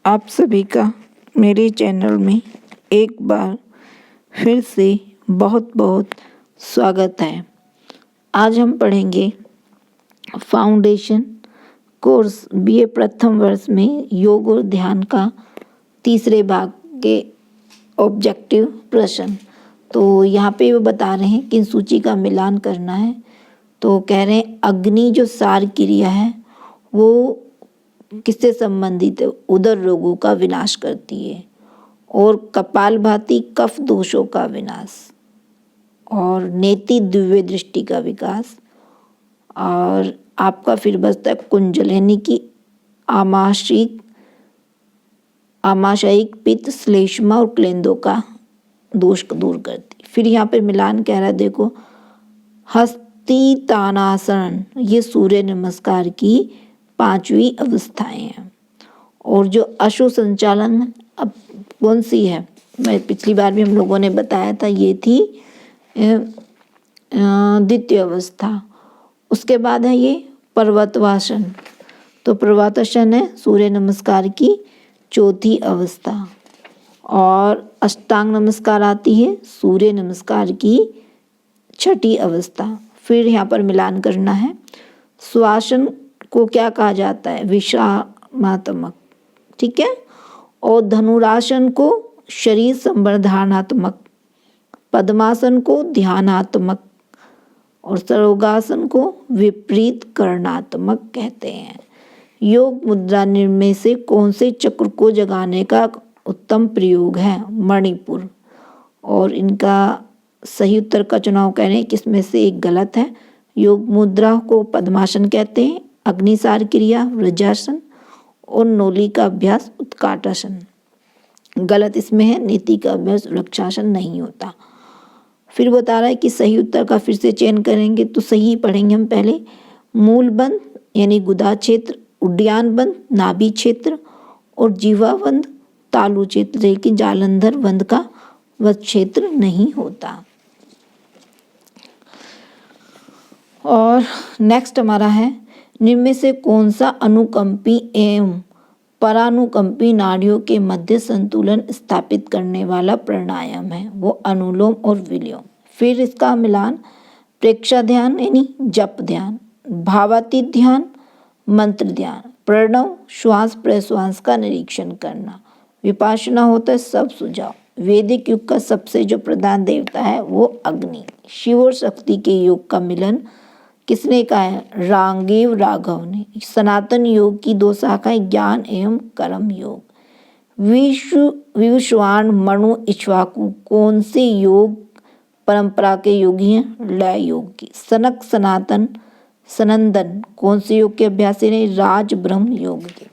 आप सभी का मेरे चैनल में एक बार फिर से बहुत बहुत स्वागत है। आज हम पढ़ेंगे फाउंडेशन कोर्स बीए प्रथम वर्ष में योग और ध्यान का तीसरे भाग के ऑब्जेक्टिव प्रश्न। तो यहाँ पे वो बता रहे हैं कि सूची का मिलान करना है। तो कह रहे हैं अग्नि जो सार क्रिया है वो किससे संबंधित है? उदर रोगों का विनाश करती है। और कपालभाति कफ दोषों का विनाश, और नेति दिव्य दृष्टि का विकास, और आपका फिर बचता है कुंजल यानी कि आमाशयिक पित्त श्लेष्मा और क्लेंदों का दोष को दूर करती। फिर यहाँ पे मिलान कह रहा है, देखो हस्तितानासन ये सूर्य नमस्कार की 5वीं अवस्थाएं हैं। और जो अश्व संचालन अब कौन सी है? मैं पिछली बार भी हम लोगों ने बताया था, ये थी द्वितीय अवस्था। उसके बाद है ये पर्वतवासन। तो पर्वतासन है सूर्य नमस्कार की 4थी अवस्था। और अष्टांग नमस्कार आती है सूर्य नमस्कार की 6ठी अवस्था। फिर यहाँ पर मिलान करना है। श्वासन को क्या कहा जाता है? विश्रामात्मक, ठीक है। और धनुरासन को शरीर संवर्धनात्मक, पद्मासन को ध्यानात्मक, और सरोगासन को विपरीत करणात्मक कहते हैं। योग मुद्रा में से कौन से चक्र को जगाने का उत्तम प्रयोग है? मणिपुर। और इनका सही उत्तर का चुनाव करें कि किसमें से एक गलत है। योग मुद्रा को पद्मासन कहते हैं, अग्निसार क्रिया वज्रासन, और नोली का अभ्यास उत्काटासन। गलत इसमें है, नीति का अभ्यास वृक्षासन नहीं होता। फिर बता रहा है कि सही उत्तर का फिर से चयन करेंगे तो सही पढ़ेंगे हम पहले। मूलबंध यानी गुदा क्षेत्र, उड्डयन बंध नाभि क्षेत्र, और जीवा बंध तालु क्षेत्र, लेकिन जालंधर बंध का वह क्षेत्र नहीं होता। और नेक्स्ट हमारा है, निम्न में से कौन सा अनुकंपी एवं परानुकंपी नाड़ियों के मध्य संतुलन स्थापित करने वाला प्राणायाम है? वो अनुलोम और विलोम। फिर इसका मिलान प्रेक्षा ध्यान यानी जप ध्यान, भावातीत ध्यान, मंत्र ध्यान, प्रणव श्वास प्रश्वास का निरीक्षण करना, विपासना होता है सब सुझाव। वैदिक युग का सबसे जो प्रधान देवता है वो अग्नि। शिव और शक्ति के योग का मिलन किसने कहा है? रांगेव राघव ने। सनातन योग की 2 शाखाएं ज्ञान एवं कर्म योग। विवस्वान मनु इक्ष्वाकु कौन से योग परंपरा के योगी हैं? लय योग की। सनक सनातन सनंदन कौन से योग के अभ्यासी ने? राज ब्रह्म योग के।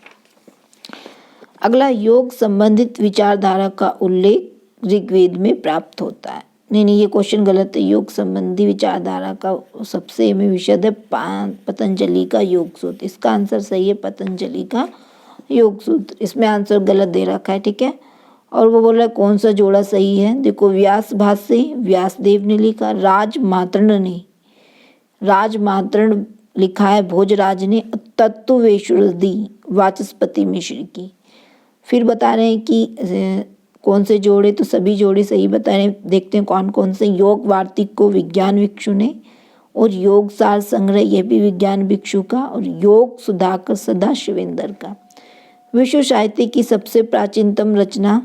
अगला, योग संबंधित विचारधारा का उल्लेख ऋग्वेद में प्राप्त होता है। नहीं, ये क्वेश्चन गलत है। योग संबंधी विचारधारा का सबसे में विशद है पतंजलि का योग सूत्र। इसका आंसर सही है, पतंजलि का योग सूत्र। इसमें आंसर गलत दे रखा है, ठीक है। और वो बोल रहा है कौन सा जोड़ा सही है? देखो, व्यास भाष्य व्यासदेव ने लिखा, राजमातृण ने राजमातृण लिखा है भोजराज ने, तत्ववेशुरदी वाचस्पति मिश्र की। फिर बता रहे हैं कि कौन से जोड़े? तो सभी जोड़े सही बता रहे हैं। देखते हैं कौन कौन से। योग वार्तिक को विज्ञान भिक्षु ने, और योग सार संग्रह यह भी विज्ञान भिक्षु का, और योग सुधाकर सदा शिवेंद्र का। विश्व साहित्य की सबसे प्राचीनतम रचना,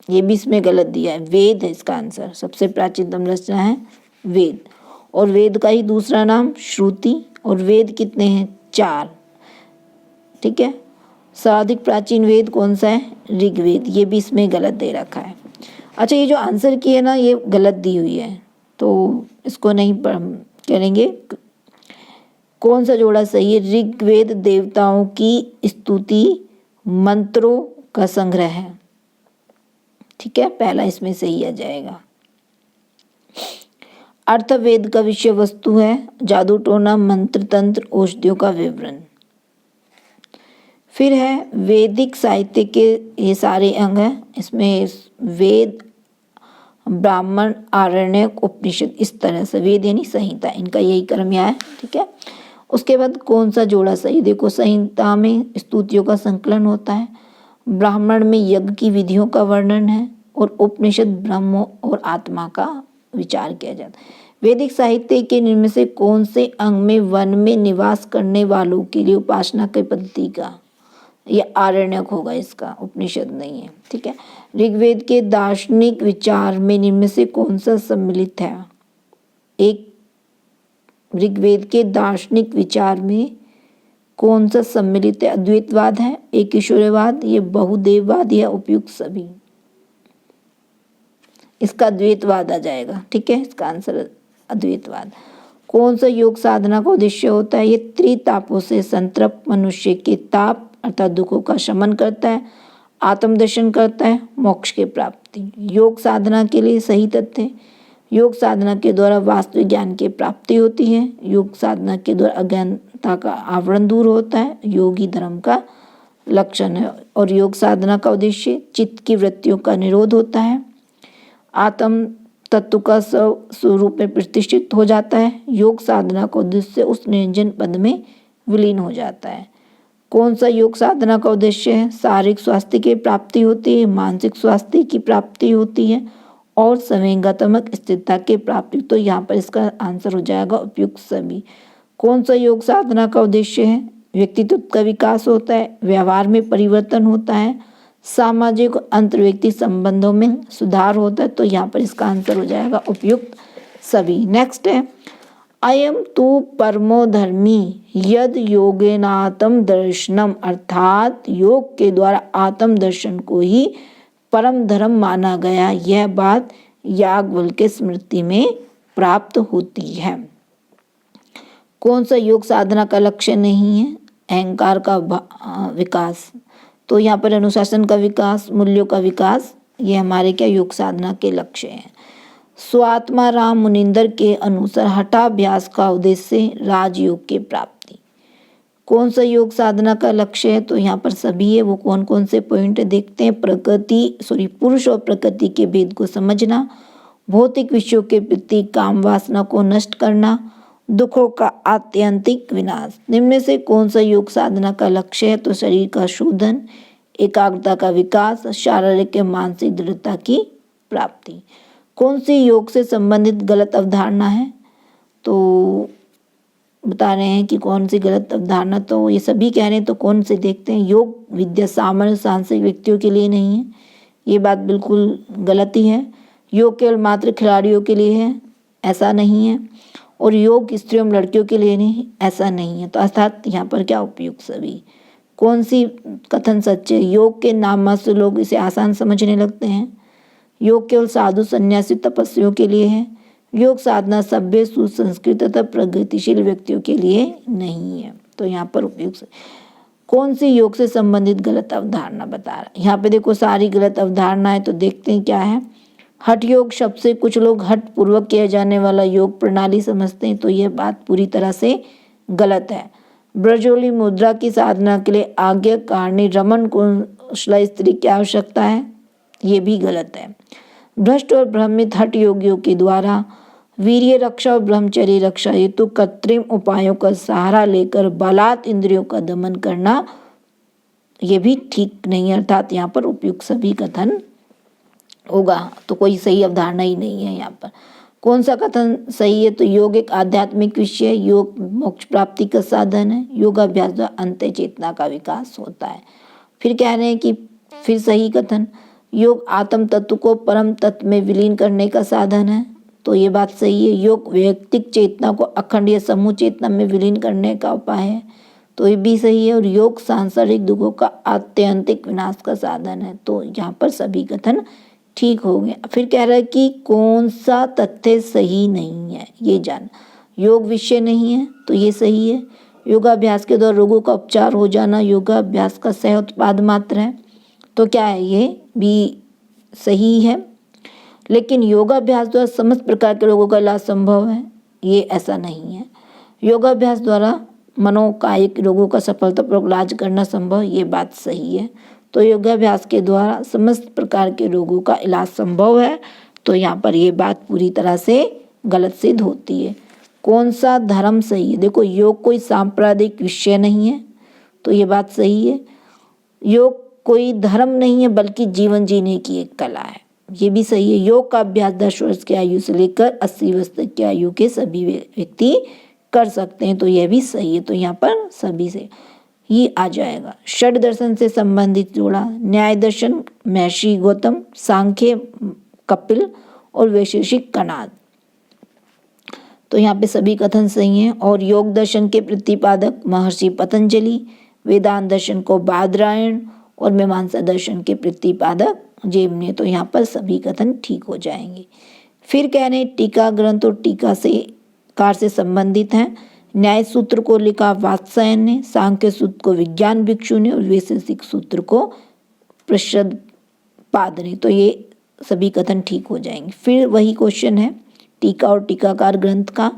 ये भी इसमें गलत दिया है, वेद है इसका आंसर। सबसे प्राचीनतम रचना है वेद, और वेद का ही दूसरा नाम श्रुति। और वेद कितने हैं? 4, ठीक है। सर्वाधिक प्राचीन वेद कौन सा है? ऋग्वेद। ये भी इसमें गलत दे रखा है। अच्छा, ये जो आंसर की है ना, ये गलत दी हुई है, तो इसको नहीं करेंगे। कौन सा जोड़ा सही है? ऋग्वेद देवताओं की स्तुति मंत्रों का संग्रह है, ठीक है। पहला इसमें सही आ जाएगा। अर्थवेद का विषय वस्तु है, जादू टोना मंत्र तंत्र औषधियों का विवरण। फिर है वैदिक साहित्य के ये सारे अंग हैं। इसमें वेद, ब्राह्मण, आरण्यक, उपनिषद, इस तरह से। वेद यानी संहिता, इनका यही क्रम यहाँ है, ठीक है। उसके बाद कौन सा जोड़ा सही, देखो संहिता में स्तुतियों का संकलन होता है, ब्राह्मण में यज्ञ की विधियों का वर्णन है और उपनिषद ब्रह्म और आत्मा का विचार किया जाता है। वैदिक साहित्य के निम्न से कौन से अंग में वन में निवास करने वालों के लिए उपासना की पद्धति का, यह आरण्यक होगा, इसका उपनिषद नहीं है, ठीक है। ऋग्वेद के दार्शनिक विचार में निम्न से कौन सा सम्मिलित है, एक ऋग्वेद के दार्शनिक विचार में कौन सा सम्मिलित है, अद्वैतवाद है, एक ईश्वरवाद, ये बहुदेववाद या उपयुक्त सभी, इसका द्वैतवाद आ जाएगा, ठीक है, इसका आंसर अद्वैतवाद। कौन सा योग साधना का उद्देश्य होता है, ये त्रितापों से संतृप्त मनुष्य के ताप अर्थात दुखों का शमन करता है, आत्मदर्शन करता है, मोक्ष की प्राप्ति। योग साधना के लिए सही तथ्य, योग साधना के द्वारा वास्तविक ज्ञान की प्राप्ति होती है, योग साधना के द्वारा अज्ञानता का आवरण दूर होता है, योगी धर्म का लक्षण है, और योग साधना का उद्देश्य चित्त की वृत्तियों का निरोध होता है, आत्म तत्व का स्वरूप में प्रतिष्ठित हो जाता है, योग साधना का उद्देश्य उस निरंजन पद में विलीन हो जाता है। कौन सा योग साधना का उद्देश्य है, शारीरिक स्वास्थ्य की प्राप्ति होती है, मानसिक स्वास्थ्य की प्राप्ति होती है और संवेगात्मक स्थिरता की प्राप्ति, तो यहाँ पर इसका आंसर हो जाएगा उपयुक्त सभी। कौन सा योग साधना का उद्देश्य है, व्यक्तित्व का विकास होता है, व्यवहार में परिवर्तन होता है, सामाजिक अंतर्व्यक्ति संबंधों में सुधार होता है, तो यहाँ पर इसका आंसर हो जाएगा उपयुक्त सभी। नेक्स्ट है अयम तु परमो धर्मी यद योगेनात्म दर्शनम, अर्थात योग के द्वारा आत्म दर्शन को ही परम धर्म माना गया, यह बात याज्ञवल्क्य के स्मृति में प्राप्त होती है। कौन सा योग साधना का लक्ष्य नहीं है, अहंकार का विकास, तो यहाँ पर अनुशासन का विकास, मूल्यों का विकास, ये हमारे क्या योग साधना के लक्ष्य हैं। स्वात्मा राम मुनिंदर के अनुसार हठाभ्यास का उद्देश्य राजयोग की प्राप्ति। कौन सा योग साधना का लक्ष्य है, तो यहाँ पर सभी है, वो कौन कौन से पॉइंट देखते हैं, पुरुष और प्रकृति के भेद को समझना, भौतिक विषयों के प्रति काम वासना को नष्ट करना, दुखों का आत्यंतिक विनाश। निम्न से कौन सा योग साधना का लक्ष्य है, तो शरीर का शोधन, एकाग्रता का विकास, शारीरिक और मानसिक दृढ़ता की प्राप्ति। कौन सी योग से संबंधित गलत अवधारणा है, तो बता रहे हैं कि कौन सी गलत अवधारणा, तो ये सभी कह रहे हैं, तो कौन से देखते हैं। योग विद्या सामान्य सांसारिक व्यक्तियों के लिए नहीं है, ये बात बिल्कुल गलत ही है। योग केवल मात्र खिलाड़ियों के लिए है, ऐसा नहीं है, और योग स्त्रियों एवं लड़कियों के लिए नहीं, ऐसा नहीं है। तो अर्थात यहाँ पर क्या उपयुक्त सभी। कौन सी कथन सच्चे, योग के नाम मात्र लोग इसे आसान समझने लगते हैं, योग केवल साधु सन्यासी तपस्वियों के लिए है, योग साधना सभ्य सुसंस्कृत तथा प्रगतिशील व्यक्तियों के लिए नहीं है, तो यहाँ पर उपयुक्त। कौन सी योग से संबंधित गलत अवधारणा बता रहा है, यहाँ पे देखो सारी गलत अवधारणा है, तो देखते हैं क्या है। हठ योग शब्द से कुछ लोग हठ पूर्वक किया जाने वाला योग प्रणाली समझते हैं, तो यह बात पूरी तरह से गलत है। ब्रजोली मुद्रा की साधना के लिए आज्ञाकारिणी रमन कुशला स्त्री की आवश्यकता है, ये भी गलत है। भ्रष्ट और भ्रमित हठ योगियों के द्वारा वीर्य रक्षा और ब्रह्मचर्य रक्षा हेतु कृत्रिम उपायों का सहारा लेकर बलात् इंद्रियों का दमन करना, ये भी ठीक नहीं, अर्थात यहाँ पर उपयुक्त सभी कथन होगा, तो कोई सही अवधारणा ही नहीं है यहाँ पर। कौन सा कथन सही है, तो योग एक आध्यात्मिक विषय है, योग मोक्ष प्राप्ति का साधन है, योगाभ्यास द्वारा अंत चेतना का विकास होता है। फिर कह रहे हैं कि फिर सही कथन, योग आत्म तत्व को परम तत्व में विलीन करने का साधन है, तो ये बात सही है। योग वैयक्तिक चेतना को अखंड या समूह चेतना में विलीन करने का उपाय है, तो ये भी सही है। और योग सांसारिक दुखों का आत्यंतिक विनाश का साधन है, तो यहाँ पर सभी कथन ठीक हो गए। फिर कह रहा है कि कौन सा तथ्य सही नहीं है, ये जान। योग विषय नहीं है, तो ये सही है। योगाभ्यास के द्वारा रोगों का उपचार हो जाना योगाभ्यास का सह उत्पाद मात्र है, तो क्या है, ये भी सही है। लेकिन योगाभ्यास द्वारा समस्त प्रकार के रोगों का इलाज संभव है, ये ऐसा नहीं है। योगाभ्यास द्वारा मनोकायिक रोगों का सफलतापूर्वक इलाज करना संभव, ये बात सही है। तो योगाभ्यास के द्वारा समस्त प्रकार के रोगों का इलाज संभव है, तो यहाँ पर ये बात पूरी तरह से गलत सिद्ध होती है। कौन सा धर्म सही है? देखो, योग कोई सांप्रदायिक विषय नहीं है, तो ये बात सही है। योग कोई धर्म नहीं है बल्कि जीवन जीने की एक कला है, ये भी सही है। योग का अभ्यास 10 वर्ष की आयु से लेकर 80 वर्ष तक की आयु के सभी व्यक्ति कर सकते हैं, तो यह भी सही है। तो यहाँ पर सभी से ये आ जाएगा। षड दर्शन से संबंधित जोड़ा, न्याय दर्शन महर्षि गौतम, सांख्य कपिल और वैशेषिक कणाद, तो यहाँ पे सभी कथन सही हैं। और योग दर्शन के प्रतिपादक महर्षि पतंजलि, वेदांत दर्शन को बादरायण और मीमांसा दर्शन के प्रतिपादक जेमने, तो यहाँ पर सभी कथन ठीक हो जाएंगे। फिर कह रहे हैं टीका ग्रंथ और टीका से कार से संबंधित हैं। न्याय सूत्र को लिखा वात्सायन ने, सांख्य सूत्र को विज्ञान भिक्षु ने और वैशेषिक सूत्र को प्रशद ने, तो ये सभी कथन ठीक हो जाएंगे। फिर वही क्वेश्चन है टीका और टीकाकार ग्रंथ का।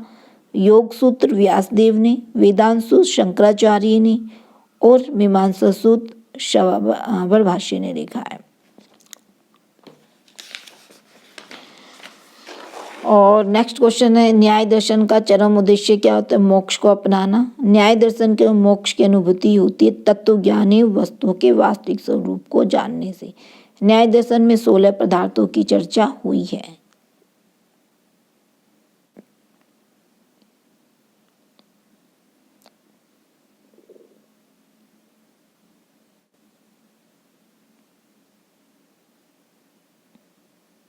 योग सूत्र व्यासदेव ने, वेदांत सूत्र शंकराचार्य ने और मीमांसा सूत्र शवाबर भाष्य ने लिखा है। और नेक्स्ट क्वेश्चन है न्याय दर्शन का चरम उद्देश्य क्या होता है? मोक्ष को अपनाना। न्याय दर्शन के मोक्ष की अनुभूति होती है तत्व ज्ञान एवं वस्तुओं के वास्तविक स्वरूप को जानने से। न्याय दर्शन में 16 पदार्थों की चर्चा हुई है।